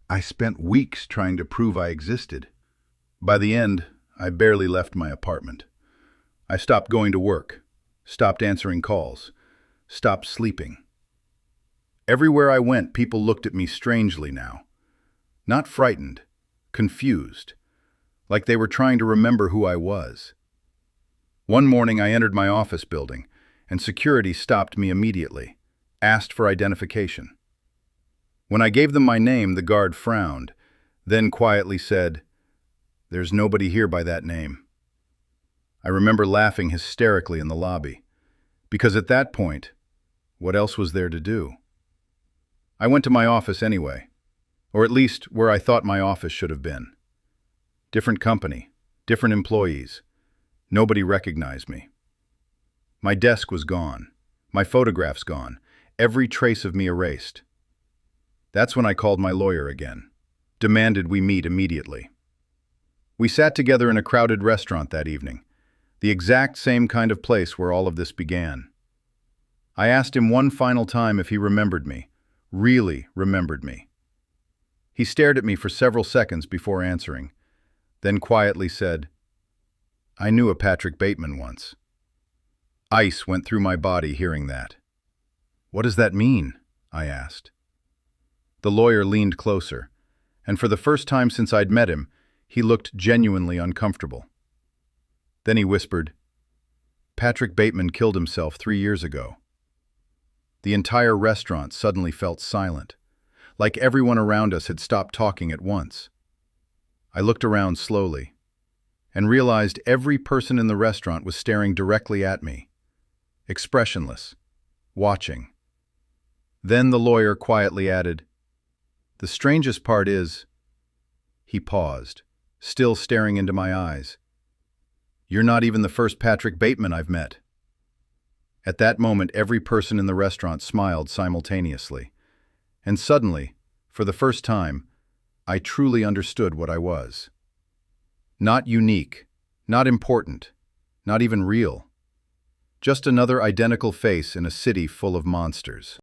I spent weeks trying to prove I existed. By the end, I barely left my apartment. I stopped going to work, stopped answering calls, stopped sleeping. Everywhere I went, people looked at me strangely now. Not frightened, confused, like they were trying to remember who I was. One morning I entered my office building, and security stopped me immediately, asked for identification. When I gave them my name, the guard frowned, then quietly said, "There's nobody here by that name." I remember laughing hysterically in the lobby, because at that point, what else was there to do? I went to my office anyway, or at least where I thought my office should have been. Different company, different employees. Nobody recognized me. My desk was gone, my photographs gone, every trace of me erased. That's when I called my lawyer again, demanded we meet immediately. We sat together in a crowded restaurant that evening, the exact same kind of place where all of this began. I asked him one final time if he remembered me, really remembered me. He stared at me for several seconds before answering, then quietly said, "I knew a Patrick Bateman once." Ice went through my body hearing that. "What does that mean?" I asked. The lawyer leaned closer, and for the first time since I'd met him, he looked genuinely uncomfortable. Then he whispered, "Patrick Bateman killed himself 3 years ago." The entire restaurant suddenly felt silent, like everyone around us had stopped talking at once. I looked around slowly, and realized every person in the restaurant was staring directly at me, expressionless, watching. Then the lawyer quietly added, "The strangest part is—" He paused, still staring into my eyes. "You're not even the first Patrick Bateman I've met." At that moment, every person in the restaurant smiled simultaneously, and suddenly, for the first time, I truly understood what I was. Not unique, not important, not even real. Just another identical face in a city full of monsters.